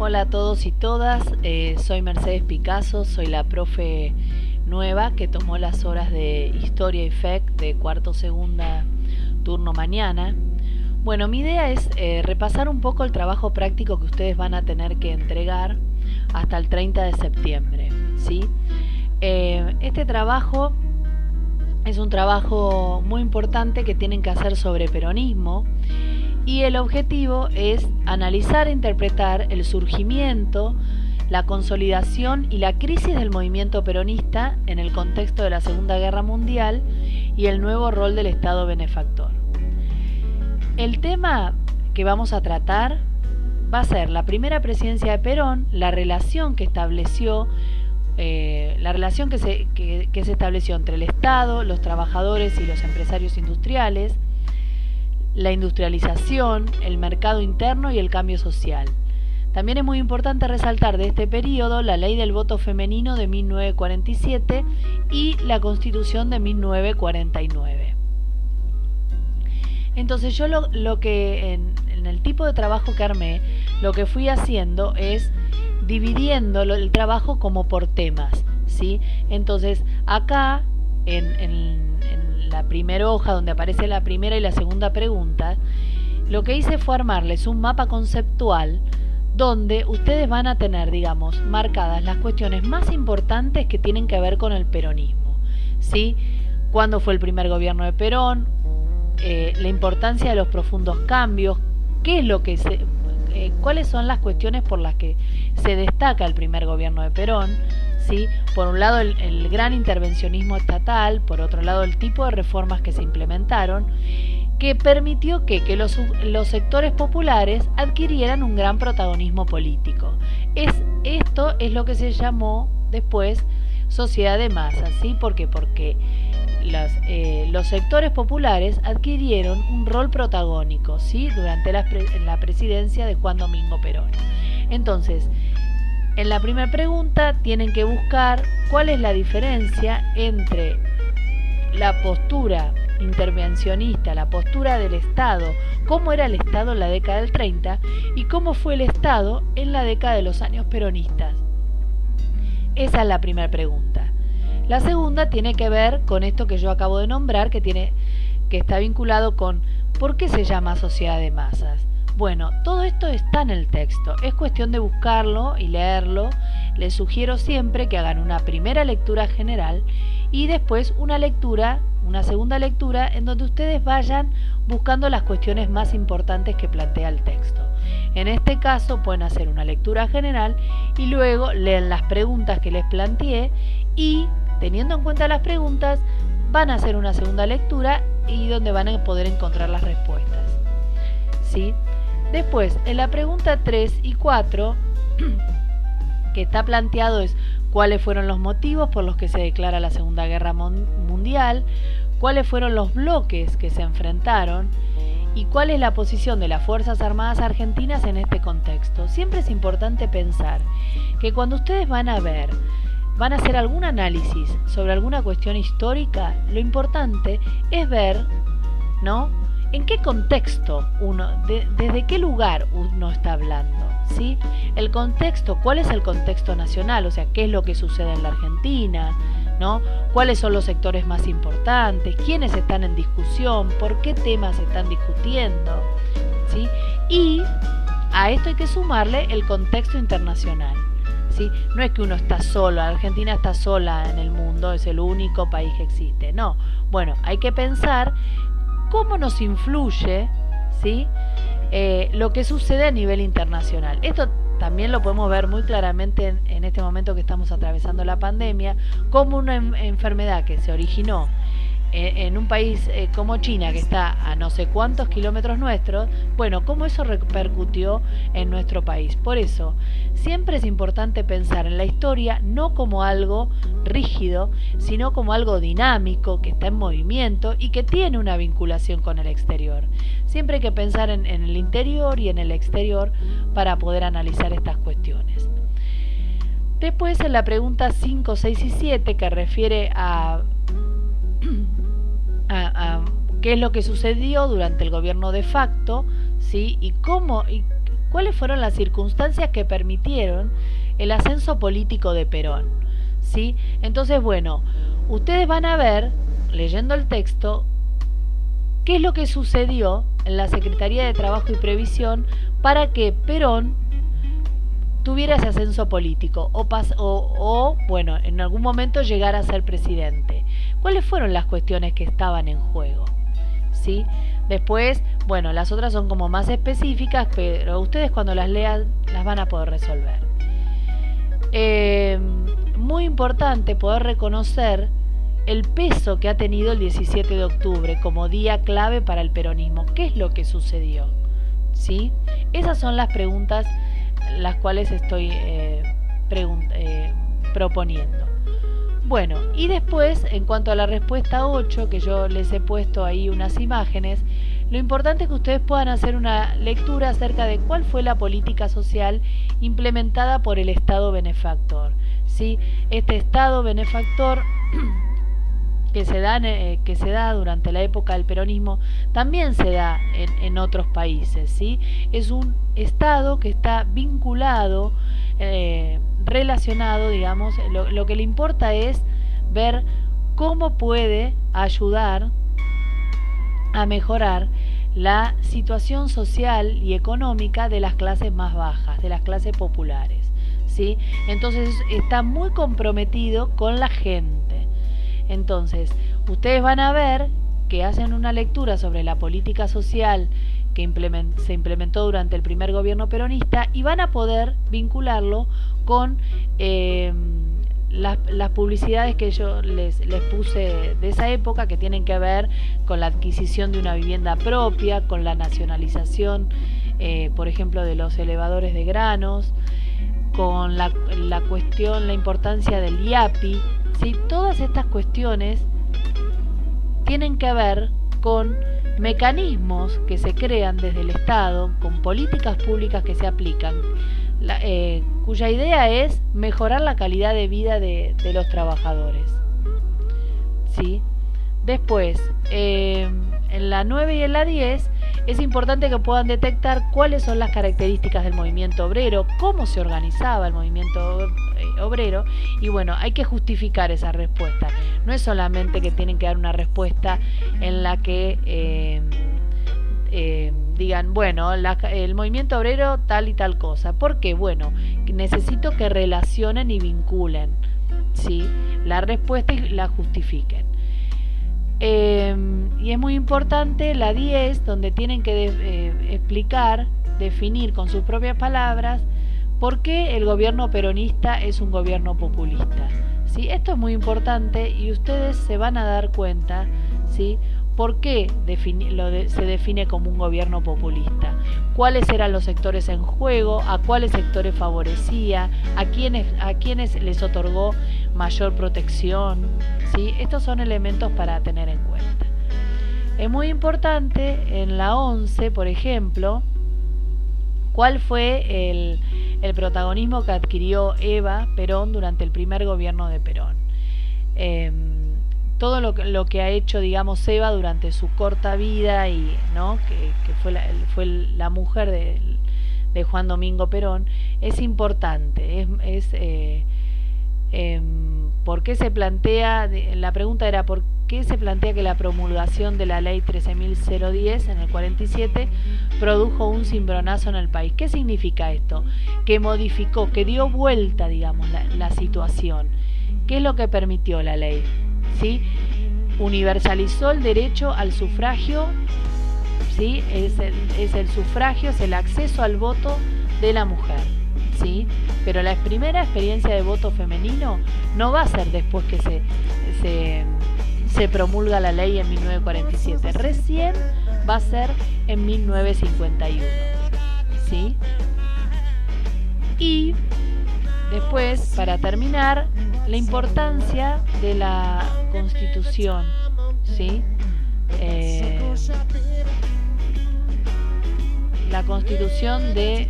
Hola a todos y todas, soy Mercedes Picasso, soy la profe nueva que tomó las horas de Historia y FEC de cuarto segunda turno mañana. Bueno, mi idea es repasar un poco el trabajo práctico que ustedes van a tener que entregar hasta el 30 de septiembre, ¿sí? Este trabajo es un trabajo muy importante que tienen que hacer sobre peronismo. Y el objetivo es analizar e interpretar el surgimiento, la consolidación y la crisis del movimiento peronista en el contexto de la Segunda Guerra Mundial y el nuevo rol del Estado benefactor. El tema que vamos a tratar va a ser la primera presidencia de Perón, la relación que estableció, que se estableció entre el Estado, los trabajadores y los empresarios industriales, la industrialización, el mercado interno y el cambio social. También es muy importante resaltar de este periodo la ley del voto femenino de 1947 y la Constitución de 1949. Entonces yo lo que en el tipo de trabajo que armé, lo que fui haciendo es dividiendo el trabajo como por temas, ¿sí? Entonces acá en la primera hoja donde aparece la primera y la segunda pregunta, lo que hice fue armarles un mapa conceptual donde ustedes van a tener, digamos, marcadas las cuestiones más importantes que tienen que ver con el peronismo, ¿sí? ¿Cuándo fue el primer gobierno de Perón? La importancia de los profundos cambios, qué es lo que cuáles son las cuestiones por las que se destaca el primer gobierno de Perón, ¿sí? Por un lado el gran intervencionismo estatal, por otro lado el tipo de reformas que se implementaron, que permitió que los sectores populares adquirieran un gran protagonismo político. Esto es lo que se llamó después sociedad de masas, ¿sí? ¿Por qué? Porque los sectores populares adquirieron un rol protagónico, ¿sí? Durante la presidencia de Juan Domingo Perón. Entonces, en la primera pregunta tienen que buscar cuál es la diferencia entre la postura intervencionista, la postura del Estado, cómo era el Estado en la década del 30 y cómo fue el Estado en la década de los años peronistas. Esa es la primera pregunta. La segunda tiene que ver con esto que yo acabo de nombrar, que está vinculado con ¿por qué se llama sociedad de masas? Bueno, todo esto está en el texto, es cuestión de buscarlo y leerlo. Les sugiero siempre que hagan una primera lectura general y después una segunda lectura en donde ustedes vayan buscando las cuestiones más importantes que plantea el texto. En este caso pueden hacer una lectura general y luego leen las preguntas que les planteé y, teniendo en cuenta las preguntas, van a hacer una segunda lectura y donde van a poder encontrar las respuestas, ¿sí? Después, en la pregunta 3 y 4, que está planteado es cuáles fueron los motivos por los que se declara la Segunda Guerra Mundial, cuáles fueron los bloques que se enfrentaron y cuál es la posición de las Fuerzas Armadas Argentinas en este contexto. Siempre es importante pensar que cuando ustedes van a hacer algún análisis sobre alguna cuestión histórica, lo importante es ver, ¿no?, en qué contexto desde qué lugar uno está hablando, ¿sí? El contexto, ¿cuál es el contexto nacional? O sea, ¿qué es lo que sucede en la Argentina? ¿No? ¿Cuáles son los sectores más importantes? ¿Quiénes están en discusión? ¿Por qué temas se están discutiendo? ¿Sí? Y a esto hay que sumarle el contexto internacional, ¿sí? No es que uno está solo, la Argentina está sola en el mundo, es el único país que existe. No, bueno, hay que pensar cómo nos influye, ¿sí?, lo que sucede a nivel internacional. Esto también lo podemos ver muy claramente en este momento que estamos atravesando la pandemia, como una enfermedad que se originó en un país como China, que está a no sé cuántos kilómetros nuestros, bueno, cómo eso repercutió en nuestro país. Por eso, siempre es importante pensar en la historia no como algo rígido, sino como algo dinámico, que está en movimiento y que tiene una vinculación con el exterior. Siempre hay que pensar en el interior y en el exterior para poder analizar estas cuestiones. Después, en la pregunta 5, 6 y 7, que refiere a qué es lo que sucedió durante el gobierno de facto, ¿sí? Y cuáles fueron las circunstancias que permitieron el ascenso político de Perón, ¿sí? Entonces, bueno, ustedes van a ver, leyendo el texto, qué es lo que sucedió en la Secretaría de Trabajo y Previsión para que Perón tuviera ese ascenso político o bueno, en algún momento llegara a ser presidente. ¿Cuáles fueron las cuestiones que estaban en juego? ¿Sí? Después, bueno, las otras son como más específicas, pero ustedes cuando las lean las van a poder resolver. Muy importante poder reconocer el peso que ha tenido el 17 de octubre como día clave para el peronismo. ¿Qué es lo que sucedió? ¿Sí? Esas son las preguntas las cuales estoy proponiendo. Bueno, y después, en cuanto a la respuesta 8, que yo les he puesto ahí unas imágenes, lo importante es que ustedes puedan hacer una lectura acerca de cuál fue la política social implementada por el Estado benefactor, ¿sí? Este Estado benefactor que se da durante la época del peronismo también se da en otros países, ¿sí? Es un Estado que está vinculado, relacionado, digamos, lo que le importa es ver cómo puede ayudar a mejorar la situación social y económica de las clases más bajas, de las clases populares, ¿sí? Entonces está muy comprometido con la gente. Entonces, ustedes van a ver que hacen una lectura sobre la política social que se implementó durante el primer gobierno peronista y van a poder vincularlo con las publicidades que yo les puse de esa época, que tienen que ver con la adquisición de una vivienda propia, con la nacionalización, por ejemplo, de los elevadores de granos, con la cuestión, la importancia del IAPI, ¿sí? Todas estas cuestiones tienen que ver con mecanismos que se crean desde el Estado, con políticas públicas que se aplican, cuya idea es mejorar la calidad de vida de los trabajadores, ¿sí? Después, en la 9 y en la 10, es importante que puedan detectar cuáles son las características del movimiento obrero, cómo se organizaba el movimiento obrero, y bueno, hay que justificar esa respuesta. No es solamente que tienen que dar una respuesta en la que digan, bueno, el movimiento obrero tal y tal cosa. ¿Por qué? Bueno, necesito que relacionen y vinculen, ¿sí?, la respuesta y la justifiquen. Y es muy importante la 10, donde tienen que explicar, definir con sus propias palabras por qué el gobierno peronista es un gobierno populista, ¿sí? Esto es muy importante y ustedes se van a dar cuenta, ¿sí?, por qué se define como un gobierno populista, cuáles eran los sectores en juego, a cuáles sectores favorecía, a quienes les otorgó mayor protección, ¿sí? Estos son elementos para tener en cuenta. Es muy importante en la 11, por ejemplo, cuál fue el protagonismo que adquirió Eva Perón durante el primer gobierno de Perón. Todo lo que ha hecho, digamos, Eva durante su corta vida, y ¿no?, que fue la mujer de Juan Domingo Perón, es importante. ¿Por qué se plantea? La pregunta era ¿por qué se plantea que la promulgación de la ley 13.010 en el 47 produjo un cimbronazo en el país? ¿Qué significa esto? Que modificó, que dio vuelta, digamos, la situación. ¿Qué es lo que permitió la ley? ¿Sí? Universalizó el derecho al sufragio, ¿sí? Es el sufragio, es el acceso al voto de la mujer, ¿sí? Pero la primera experiencia de voto femenino no va a ser después que se promulga la ley en 1947, recién va a ser en 1951, ¿sí? Y después, para terminar, la importancia de la Constitución, ¿sí? La Constitución de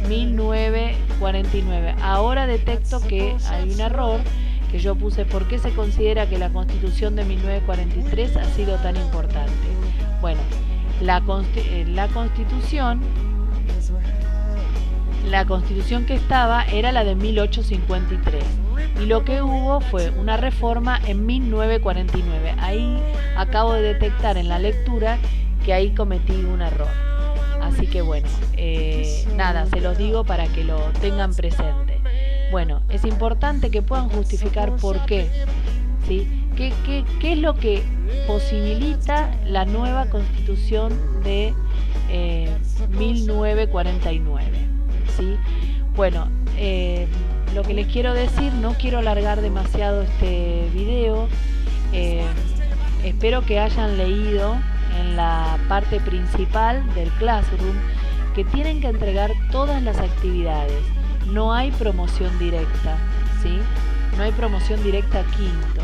1949. Ahora detecto que hay un error, que yo puse ¿por qué se considera que la Constitución de 1943 ha sido tan importante? Bueno, la Constitución la constitución que estaba era la de 1853 y lo que hubo fue una reforma en 1949. Ahí acabo de detectar en la lectura que ahí cometí un error. Así que bueno, nada, se los digo para que lo tengan presente. Bueno, es importante que puedan justificar por qué, ¿sí? ¿Qué es lo que posibilita la nueva constitución de 1949? ¿Sí? Bueno, lo que les quiero decir, no quiero alargar demasiado este video, espero que hayan leído en la parte principal del Classroom que tienen que entregar todas las actividades, no hay promoción directa, ¿sí? No hay promoción directa quinto.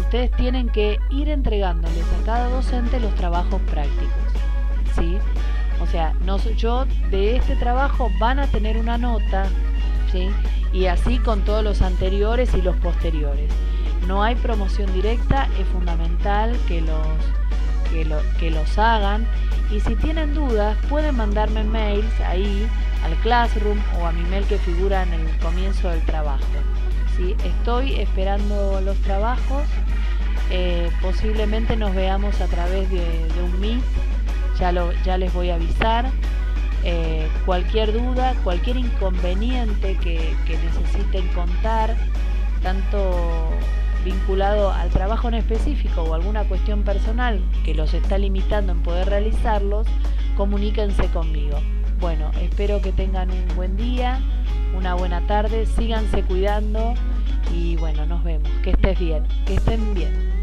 Ustedes tienen que ir entregándoles a cada docente los trabajos prácticos, ¿sí? O sea, yo de este trabajo van a tener una nota, ¿sí? Y así con todos los anteriores y los posteriores. No hay promoción directa, es fundamental que los hagan. Y si tienen dudas, pueden mandarme mails ahí al Classroom o a mi mail que figura en el comienzo del trabajo. ¿Sí? Estoy esperando los trabajos. Posiblemente nos veamos a través de un Meet. Ya les voy a avisar. Cualquier duda, cualquier inconveniente que necesiten contar, tanto vinculado al trabajo en específico o alguna cuestión personal que los está limitando en poder realizarlos, comuníquense conmigo. Bueno, espero que tengan un buen día, una buena tarde, síganse cuidando y bueno, nos vemos. Que estén bien.